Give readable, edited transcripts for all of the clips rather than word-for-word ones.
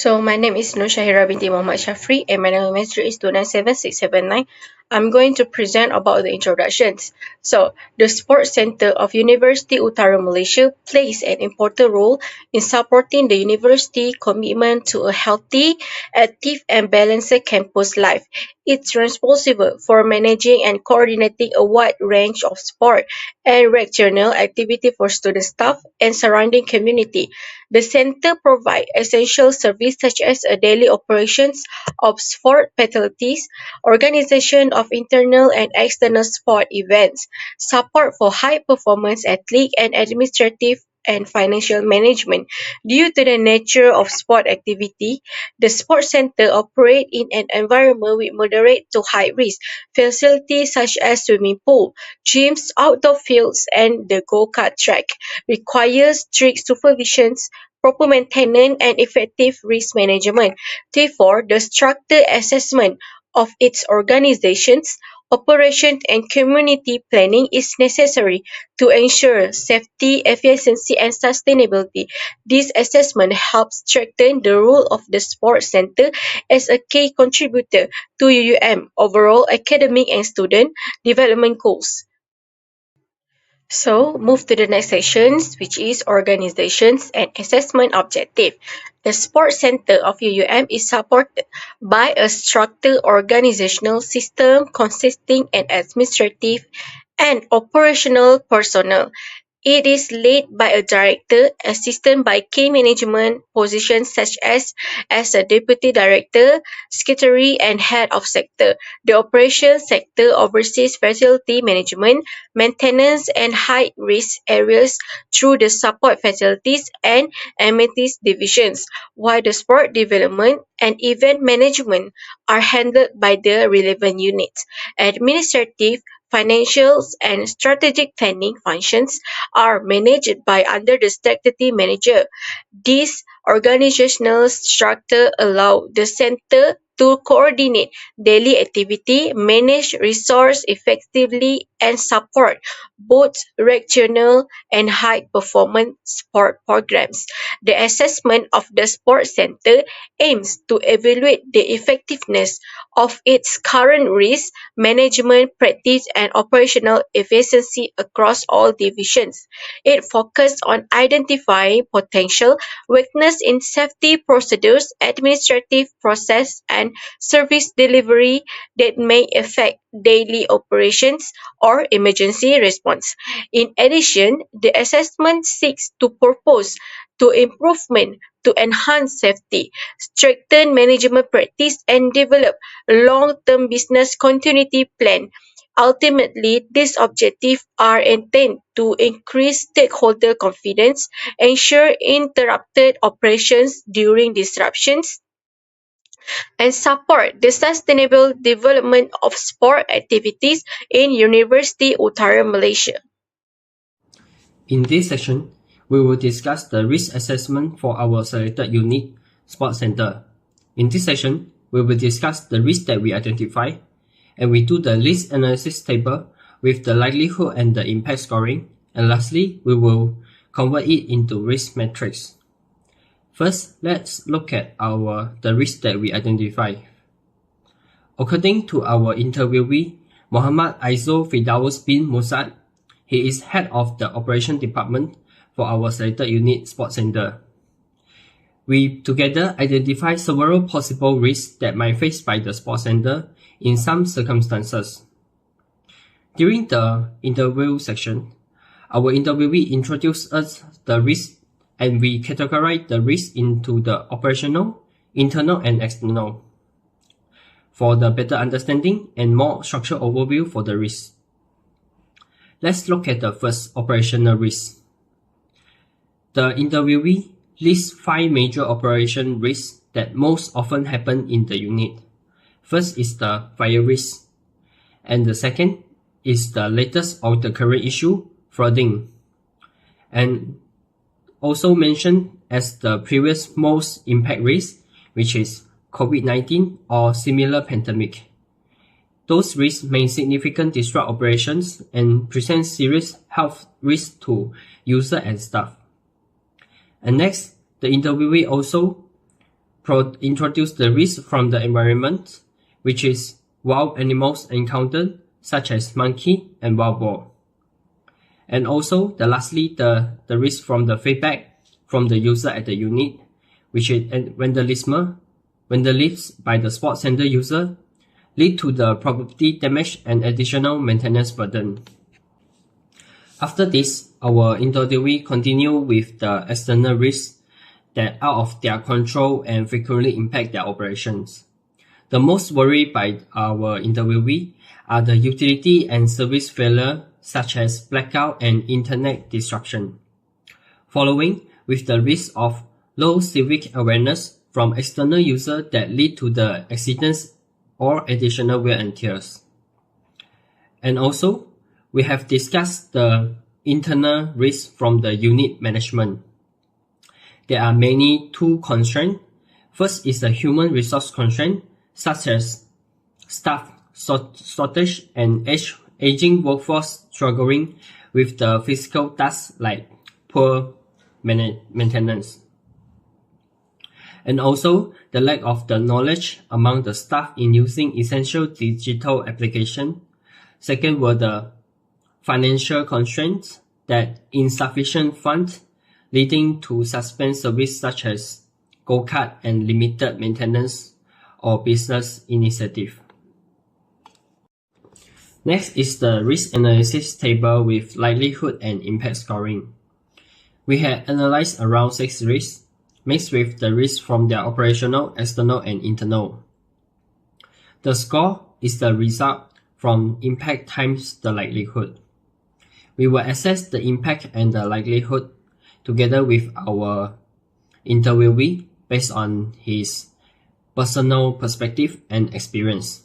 So my name is Nur Shahira binti Muhammad Shafri and my number is 2976779. I'm going to present about the introductions. So the Sports Center of University Utara Malaysia plays an important role in supporting the university commitment to a healthy, active and balanced campus life. It's responsible for managing and coordinating a wide range of sport and recreational activity for student staff and surrounding community. The center provides essential services such as a daily operations of sport facilities, organization of internal and external sport events, support for high-performance athlete and administrative and financial management. Due to the nature of sport activity, the sports center operates in an environment with moderate to high risk. Facilities such as swimming pool, gyms, outdoor fields, and the go-kart track require strict supervision, proper maintenance, and effective risk management. Therefore, the structured assessment of its organizations, operations, and community planning is necessary to ensure safety, efficiency, and sustainability. This assessment helps strengthen the role of the sports center as a key contributor to UUM overall academic and student development goals. So, move to the next section, which is organizations and assessment objective. The Sports Center of UUM is supported by a structured organizational system consisting of administrative and operational personnel. It is led by a director, assisted by key management positions such as a deputy director, secretary, and head of sector. The operations sector oversees facility management, maintenance, and high-risk areas through the support facilities and amenities divisions, while the sport development and event management are handled by the relevant units. Administrative, financial, and strategic planning functions are managed by under the strategy manager. This organizational structure allows the center to coordinate daily activity, manage resources effectively, and support both regional and high-performance sport programs. The assessment of the sports center aims to evaluate the effectiveness of its current risk management practice and operational efficiency across all divisions. It focused on identifying potential weakness in safety procedures, administrative process, and service delivery that may affect daily operations or emergency response. In addition, the assessment seeks to propose to improvement to enhance safety, strengthen management practice, and develop a long-term business continuity plan. Ultimately, these objectives are intended to increase stakeholder confidence, ensure interrupted operations during disruptions, and support the sustainable development of sport activities in University Utara Malaysia. In this section, we will discuss the risk assessment for our selected unit, Sports Center. In this section, we will discuss the risk that we identify, and we do the risk analysis table with the likelihood and the impact scoring, and lastly, we will convert it into risk matrix. First, let's look at the risk that we identify. According to our interviewee, Muhammad Aizo Fidaus bin Musad, he is head of the operation department for our selected unit Sports Center. We together identify several possible risks that might face by the Sports Center in some circumstances. During the interview section, our interviewee introduced us the risk and we categorize the risk into the operational, internal, and external. For the better understanding and more structured overview for the risk, let's look at the first operational risk. The interviewee lists 5 major operation risks that most often happen in the unit. First is the fire risk, and the second is the latest of the current issue, flooding, and also mentioned as the previous most impact risk, which is COVID-19 or similar pandemic. Those risks may significantly disrupt operations and present serious health risks to user and staff. And next, the interviewee also introduce the risk from the environment, which is wild animals encountered, such as monkey and wild boar. And also, lastly, the risk from the feedback from the user at the unit, which is vandalism by the sports center user, lead to the property damage and additional maintenance burden. After this, our interviewee continue with the external risks that are out of their control and frequently impact their operations. The most worried by our interviewee are the utility and service failure, such as blackout and internet disruption. Following with the risk of low civic awareness from external users that lead to the accidents or additional wear and tears. And also, we have discussed the internal risks from the unit management. There are many two constraints. First is the human resource constraint, such as staff shortage and aging workforce struggling with the physical tasks like poor maintenance. And also the lack of the knowledge among the staff in using essential digital application. Second were the financial constraints, that insufficient funds leading to suspend service such as go-kart and limited maintenance or business initiative. Next is the risk analysis table with likelihood and impact scoring. We had analyzed around 6 risks, mixed with the risks from their operational, external, and internal. The score is the result from impact times the likelihood. We will assess the impact and the likelihood together with our interviewee based on his personal perspective and experience.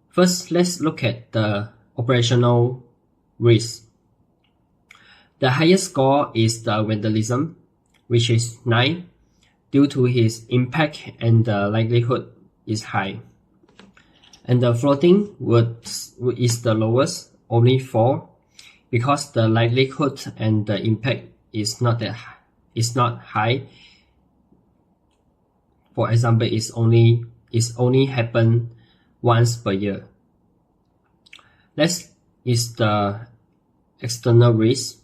First, let's look at the operational risk. The highest score is the vandalism, which is 9, due to his impact and the likelihood is high. And the floating is the lowest, only 4, because the likelihood and the impact is not high. For example, it's only happen once per year. Next is the external risk.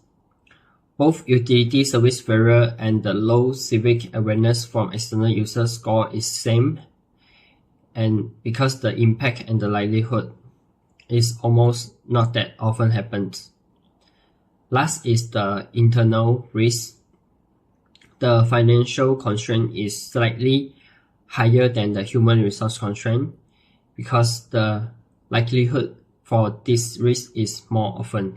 Both utility service failure and the low civic awareness from external user score is same, and because the impact and the likelihood is almost not that often happens. Last is the internal risk. The financial constraint is slightly higher than the human resource constraint because the likelihood for this risk is more often.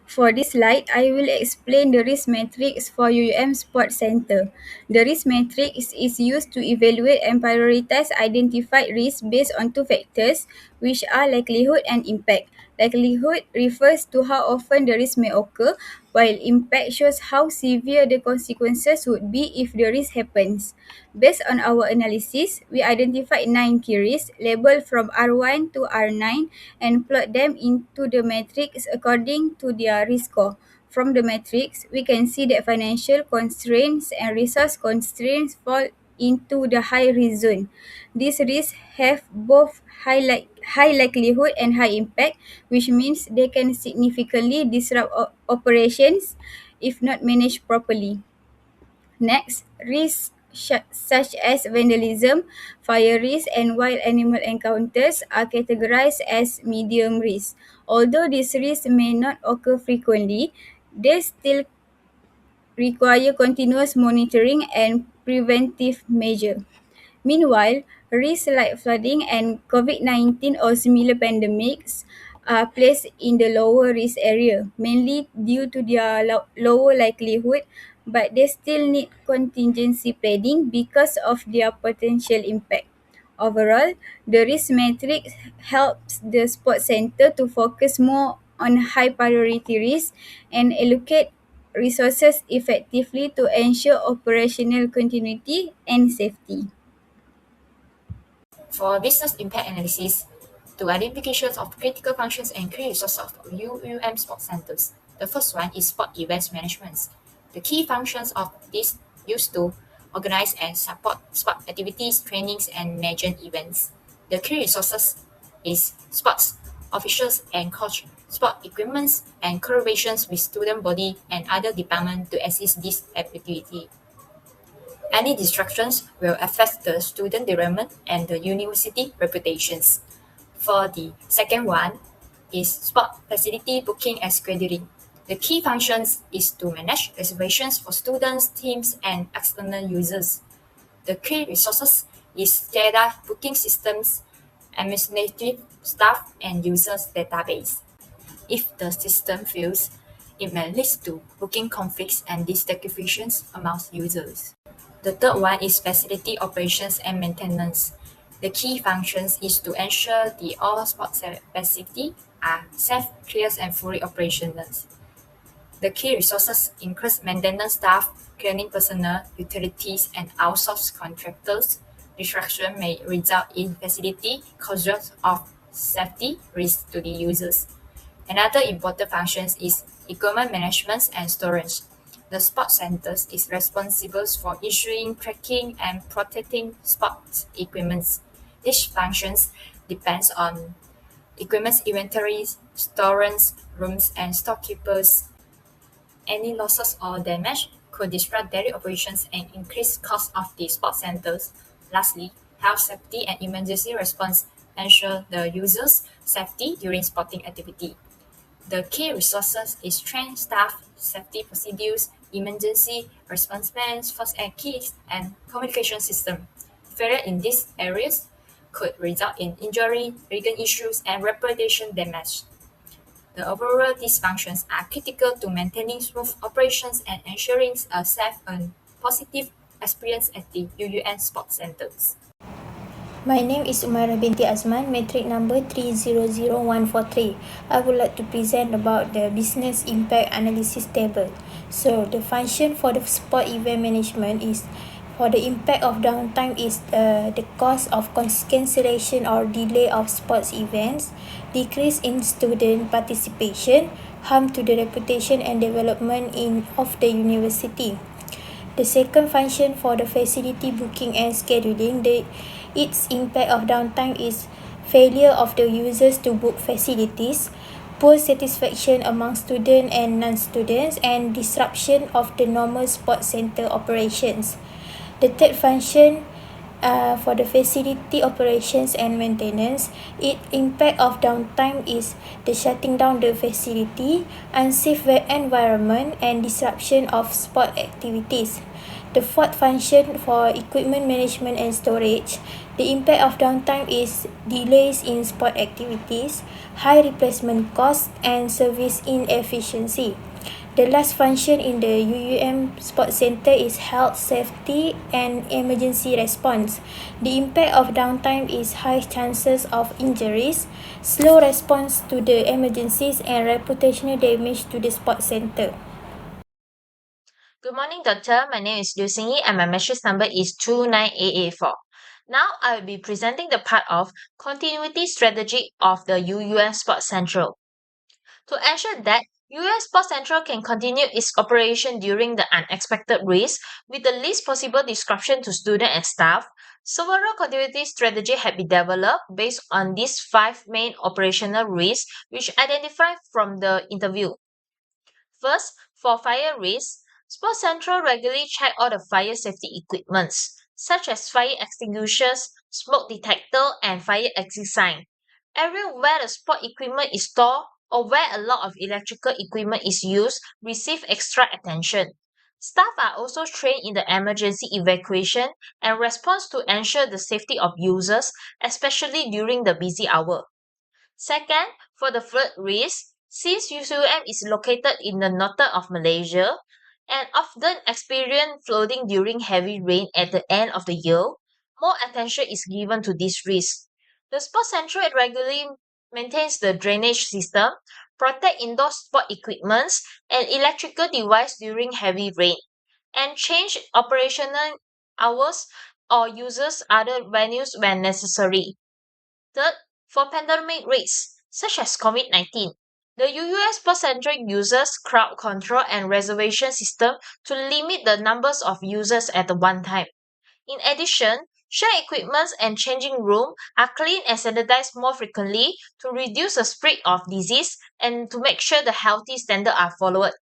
For this slide, I will explain the risk matrix for UUM Sports Center. The risk matrix is used to evaluate and prioritize identified risks based on two factors, which are likelihood and impact. Likelihood refers to how often the risk may occur, while impact shows how severe the consequences would be if the risk happens. Based on our analysis, we identified 9 key risks labeled from R1 to R9 and plot them into the matrix according to their risk score. From the matrix, we can see that financial constraints and resource constraints fall into the high risk zone. These risks have both high likelihood and high impact, which means they can significantly disrupt operations if not managed properly. Next, risks such as vandalism, fire risk, and wild animal encounters are categorized as medium risk. Although these risks may not occur frequently, they still require continuous monitoring and preventive measures. Meanwhile, risks like flooding and COVID-19 or similar pandemics are placed in the lower risk area, mainly due to their lower likelihood, but they still need contingency planning because of their potential impact. Overall, the risk matrix helps the sports center to focus more on high priority risks and allocate resources effectively to ensure operational continuity and safety. For business impact analysis, to identifications of critical functions and key resources of UUM sport centers. The first one is sport events management. The key functions of this used to organize and support sport activities, trainings, and major events. The key resources is sports officials and coach, sport equipments, and collaborations with student body and other departments to assist this activity. Any distractions will affect the student development and the university reputations. For the second one is sport facility booking and scheduling. The key functions is to manage reservations for students, teams, and external users. The key resources is data booking systems, administrative staff, and users database. If the system fails, it may lead to booking conflicts and dissatisfactions among users. The third one is facility operations and maintenance. The key functions is to ensure the all sports facility are safe, clear, and fully operational. The key resources include maintenance staff, cleaning personnel, utilities, and outsourced contractors. Distraction may result in facility causes of safety risk to the users. Another important function is equipment management and storage. The sports center is responsible for issuing, tracking, and protecting sports equipment. These functions depends on equipment inventories, storage rooms, and storekeepers. Any losses or damage could disrupt daily operations and increase costs of the sports centers. Lastly, health safety and emergency response ensure the users' safety during sporting activity. The key resources is trained staff, safety procedures, emergency response plans, first aid kits, and communication system. Failure in these areas could result in injury, legal issues, and reputation damage. The overall dysfunctions are critical to maintaining smooth operations and ensuring a safe and positive experience at the UUN Sports Centers. My name is Umairah binti Azman, metric number 300143. I would like to present about the business impact analysis table. So the function for the sport event management is for the impact of downtime is the cost of cancellation or delay of sports events, decrease in student participation, harm to the reputation and development of the university. The second function for the facility booking and scheduling, its impact of downtime is failure of the users to book facilities, poor satisfaction among students and non-students, and disruption of the normal sports center operations. The third function for the facility operations and maintenance, its impact of downtime is the shutting down the facility, unsafe environment, and disruption of sport activities. The fourth function for equipment management and storage, the impact of downtime is delays in sport activities, high replacement costs, and service inefficiency. The last function in the UUM Sports Center is health, safety, and emergency response. The impact of downtime is high chances of injuries, slow response to the emergencies, and reputational damage to the sports center. Good morning, Doctor. My name is Liu Xingyi and my matrix number is 29AA4. Now I will be presenting the part of continuity strategy of the UUM Sports Central. To ensure that UUM Sports Central can continue its operation during the unexpected risk with the least possible disruption to students and staff, several continuity strategies have been developed based on these five main operational risks which identified from the interview. First, for fire risk, Sports Central regularly check all the fire safety equipments, such as fire extinguishers, smoke detector, and fire exit sign. Everywhere the sport equipment is stored or where a lot of electrical equipment is used receive extra attention. Staff are also trained in the emergency evacuation and response to ensure the safety of users, especially during the busy hour. Second, for the flood risk, since UCUM is located in the north of Malaysia and often experience flooding during heavy rain at the end of the year, more attention is given to this risk. The Sports Central regularly maintains the drainage system, protect indoor sport equipments and electrical devices during heavy rain, and change operational hours or uses other venues when necessary. Third, for pandemic risks, such as COVID-19, The UUS Sports Center uses crowd control and reservation system to limit the numbers of users at one time. In addition, shared equipment and changing room are cleaned and sanitized more frequently to reduce the spread of disease and to make sure the healthy standards are followed.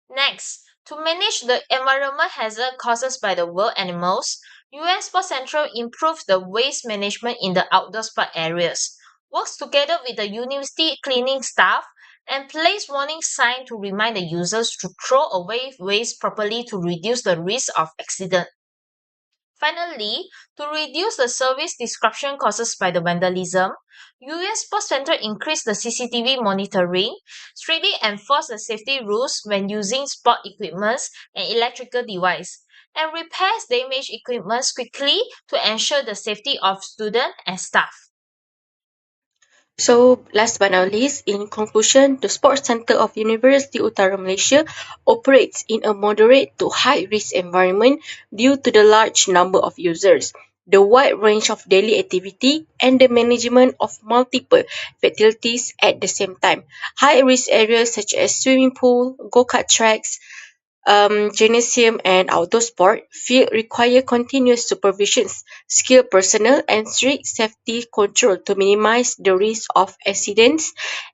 Next, to manage the environment hazard caused by the wild animals, US Sports Central improves the waste management in the outdoor sport areas, works together with the university cleaning staff, and place warning signs to remind the users to throw away waste properly to reduce the risk of accident. Finally, to reduce the service disruption caused by the vandalism, US Sports Center increased the CCTV monitoring, strictly enforce the safety rules when using sport equipment and electrical device, and repairs damaged equipment quickly to ensure the safety of students and staff. So, last but not least, in conclusion, the Sports Centre of University Utara Malaysia operates in a moderate to high risk environment due to the large number of users, the wide range of daily activity, and the management of multiple facilities at the same time. High risk areas such as swimming pool, go-kart tracks, gymnasium and outdoor sport field require continuous supervisions, skilled personnel, and strict safety control to minimize the risk of accidents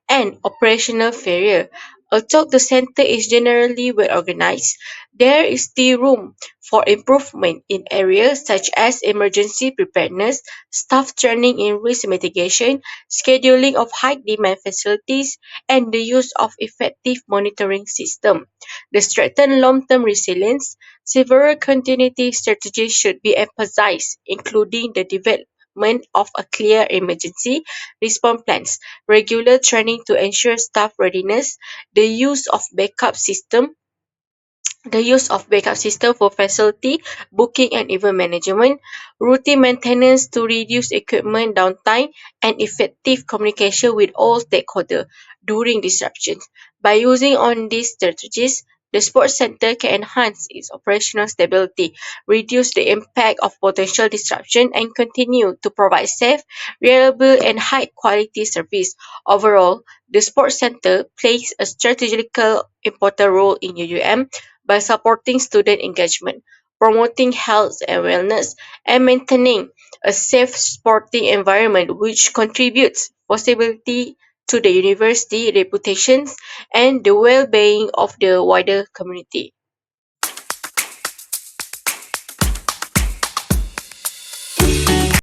and operational failure. Although the center is generally well organized, there is still room for improvement in areas such as emergency preparedness, staff training in risk mitigation, scheduling of high demand facilities, and the use of effective monitoring system. To strengthen long-term resilience, several continuity strategies should be emphasized, including the development of a clear emergency response plans, regular training to ensure staff readiness, the use of backup system for facility booking and event management, routine maintenance to reduce equipment downtime, and effective communication with all stakeholders during disruptions. By using on these strategies, the sports center can enhance its operational stability, reduce the impact of potential disruption, and continue to provide safe, reliable, and high quality service. Overall, the sports center plays a strategical important role in UUM by supporting student engagement, promoting health and wellness, and maintaining a safe sporting environment which contributes positively to the university reputations and the well-being of the wider community.